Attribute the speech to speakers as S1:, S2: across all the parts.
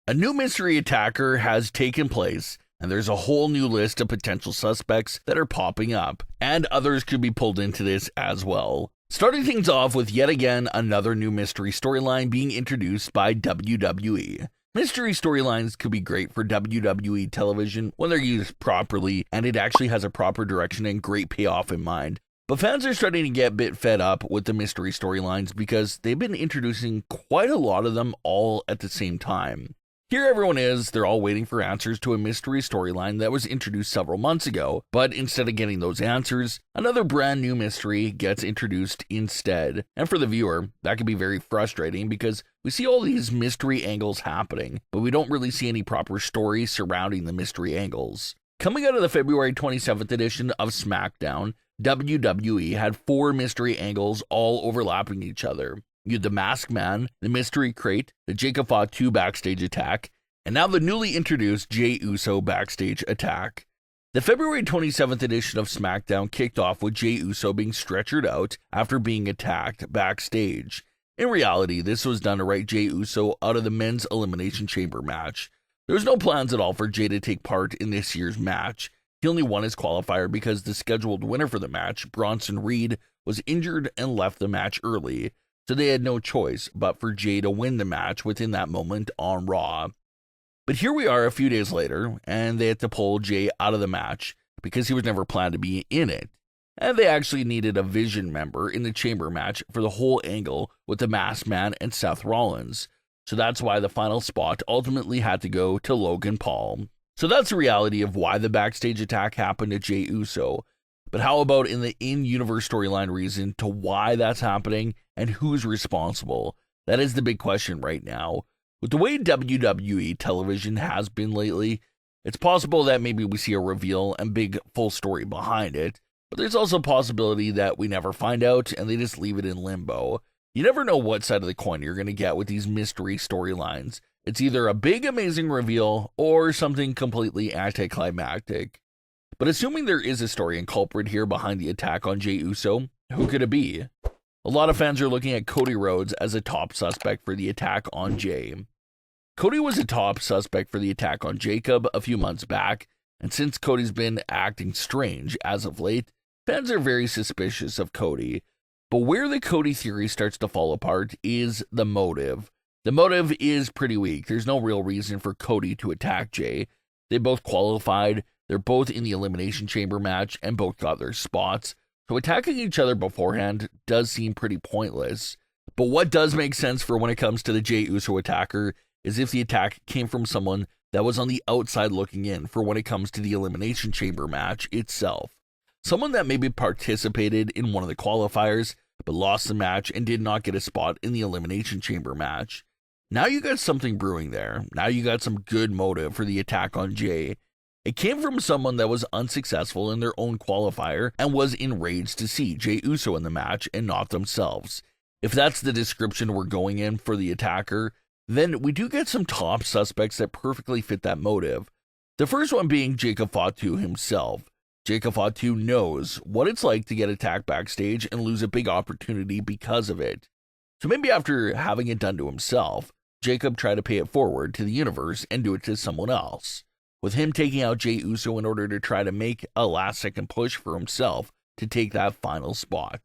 S1: A new mystery attacker has taken place, and there's a whole new list of potential suspects that are popping up, and others could be pulled into this as well. Starting things off with yet again another new mystery storyline being introduced by WWE. Mystery storylines could be great for WWE television when they're used properly and it actually has a proper direction and great payoff in mind. But fans are starting to get a bit fed up with the mystery storylines because they've been introducing quite a lot of them all at the same time. Here everyone is, they're all waiting for answers to a mystery storyline that was introduced several months ago, but instead of getting those answers, another brand new mystery gets introduced instead. And for the viewer, that can be very frustrating because we see all these mystery angles happening, but we don't really see any proper story surrounding the mystery angles. Coming out of the February 27th edition of Smackdown, WWE had 4 mystery angles all overlapping each other. You had the Masked Man, the Mystery Crate, the Fatu backstage attack, and now the newly introduced Jey Uso backstage attack. The February 27th edition of SmackDown kicked off with Jey Uso being stretchered out after being attacked backstage. In reality, this was done to write Jey Uso out of the men's Elimination Chamber match. There was no plans at all for Jey to take part in this year's match. He only won his qualifier because the scheduled winner for the match, Bronson Reed, was injured and left the match early. So they had no choice but for Jey to win the match within that moment on Raw. But here we are a few days later, and they had to pull Jey out of the match because he was never planned to be in it. And they actually needed a Vision member in the Chamber match for the whole angle with the Masked Man and Seth Rollins. So that's why the final spot ultimately had to go to Logan Paul. So that's the reality of why the backstage attack happened to Jey Uso. But how about in the in-universe storyline reason to why that's happening and who's responsible? That is the big question right now. With the way WWE television has been lately, it's possible that maybe we see a reveal and big full story behind it, but there's also a possibility that we never find out and they just leave it in limbo. You never know what side of the coin you're going to get with these mystery storylines. It's either a big amazing reveal or something completely anticlimactic. But assuming there is a story and culprit here behind the attack on Jey Uso, who could it be? A lot of fans are looking at Cody Rhodes as a top suspect for the attack on Jey. Cody was a top suspect for the attack on Jacob a few months back, and since Cody's been acting strange as of late, fans are very suspicious of Cody. But where the Cody theory starts to fall apart is the motive. The motive is pretty weak. There's no real reason for Cody to attack Jey. They both qualified. They're both in the Elimination Chamber match and both got their spots, so attacking each other beforehand does seem pretty pointless. But what does make sense for when it comes to the Jey Uso attacker is if the attack came from someone that was on the outside looking in for when it comes to the Elimination Chamber match itself. Someone that maybe participated in one of the qualifiers, but lost the match and did not get a spot in the Elimination Chamber match. Now you got something brewing there. Now you got some good motive for the attack on Jey. It came from someone that was unsuccessful in their own qualifier and was enraged to see Jey Uso in the match and not themselves. If that's the description we're going in for the attacker, then we do get some top suspects that perfectly fit that motive. The first one being Fatu himself. Fatu knows what it's like to get attacked backstage and lose a big opportunity because of it. So maybe after having it done to himself, Jacob tried to pay it forward to the universe and do it to someone else, with him taking out Jey Uso in order to try to make a last-second push for himself to take that final spot,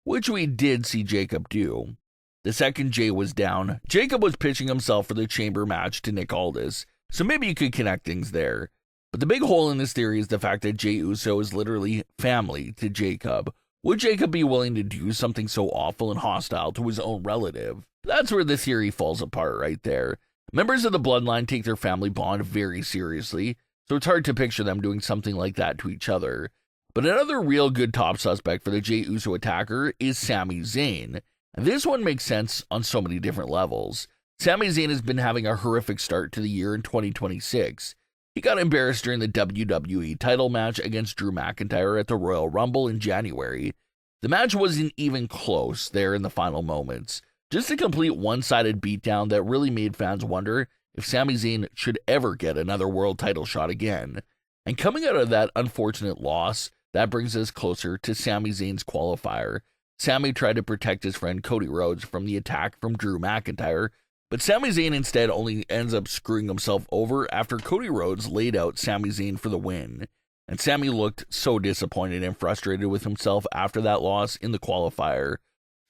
S1: which we did see Jacob do. The second Jey was down, Jacob was pitching himself for the Chamber match to Nick Aldis, so maybe you could connect things there. But the big hole in this theory is the fact that Jey Uso is literally family to Jacob. Would Jacob be willing to do something so awful and hostile to his own relative? That's where the theory falls apart right there. Members of the bloodline take their family bond very seriously, so it's hard to picture them doing something like that to each other. But another real good top suspect for the Jey Uso attacker is Sami Zayn. And this one makes sense on so many different levels. Sami Zayn has been having a horrific start to the year in 2026. He got embarrassed during the WWE title match against Drew McIntyre at the Royal Rumble in January. The match wasn't even close there in the final moments. Just a complete one-sided beatdown that really made fans wonder if Sami Zayn should ever get another world title shot again. And coming out of that unfortunate loss, that brings us closer to Sami Zayn's qualifier. Sami tried to protect his friend Cody Rhodes from the attack from Drew McIntyre, But Sami Zayn instead only ends up screwing himself over after Cody Rhodes laid out Sami Zayn for the win. And Sami looked so disappointed and frustrated with himself after that loss in the qualifier.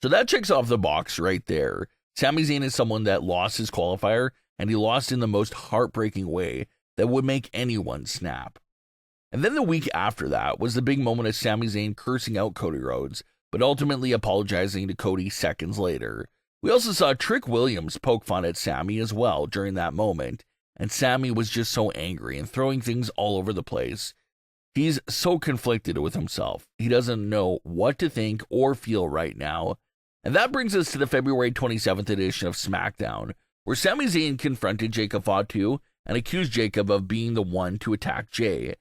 S1: So that checks off the box right there. Sami Zayn is someone that lost his qualifier, and he lost in the most heartbreaking way that would make anyone snap. And then the week after that was the big moment of Sami Zayn cursing out Cody Rhodes, but ultimately apologizing to Cody seconds later. We also saw Trick Williams poke fun at Sami as well during that moment, and Sami was just so angry and throwing things all over the place. He's so conflicted with himself. He doesn't know what to think or feel right now. And that brings us to the February 27th edition of SmackDown, where Sami Zayn confronted Jacob Fatu and accused Jacob of being the one to attack Jey.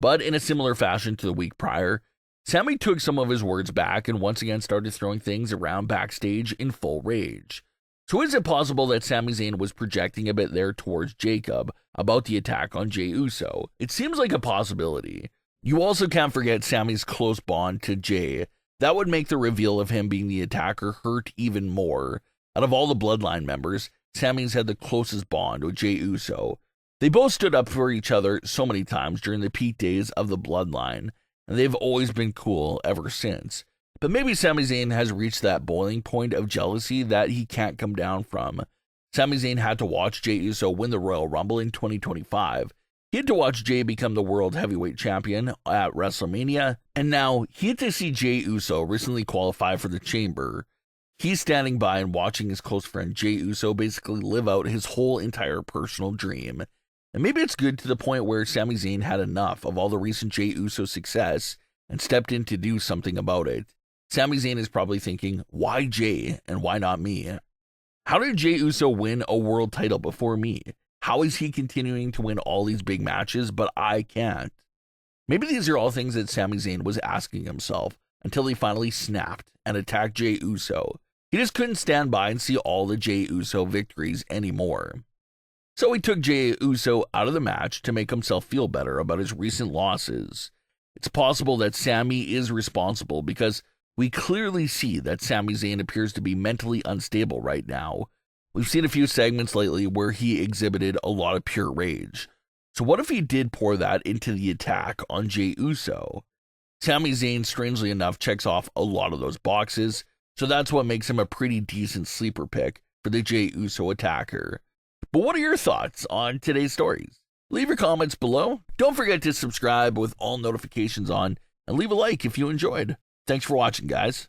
S1: But in a similar fashion to the week prior, Sami took some of his words back and once again started throwing things around backstage in full rage. So is it possible that Sami Zayn was projecting a bit there towards Jacob about the attack on Jey Uso? It seems like a possibility. You also can't forget Sami's close bond to Jey. That would make the reveal of him being the attacker hurt even more. Out of all the Bloodline members, Sami's had the closest bond with Jey Uso. They both stood up for each other so many times during the peak days of the Bloodline, and they've always been cool ever since. But maybe Sami Zayn has reached that boiling point of jealousy that he can't come down from. Sami Zayn had to watch Jey Uso win the Royal Rumble in 2025. He had to watch Jey become the World Heavyweight Champion at WrestleMania, and now he had to see Jey Uso recently qualify for the Chamber. He's standing by and watching his close friend Jey Uso basically live out his whole entire personal dream. And maybe it's good to the point where Sami Zayn had enough of all the recent Jey Uso success and stepped in to do something about it. Sami Zayn is probably thinking, why Jey and why not me? How did Jey Uso win a world title before me? How is he continuing to win all these big matches, but I can't? Maybe these are all things that Sami Zayn was asking himself until he finally snapped and attacked Jey Uso. He just couldn't stand by and see all the Jey Uso victories anymore. So he took Jey Uso out of the match to make himself feel better about his recent losses. It's possible that Sami is responsible because we clearly see that Sami Zayn appears to be mentally unstable right now. We've seen a few segments lately where he exhibited a lot of pure rage. So what if he did pour that into the attack on Jey Uso? Sami Zayn, strangely enough, checks off a lot of those boxes, so that's what makes him a pretty decent sleeper pick for the Jey Uso attacker. But what are your thoughts on today's stories? Leave your comments below. Don't forget to subscribe with all notifications on, and leave a like if you enjoyed. Thanks for watching, guys.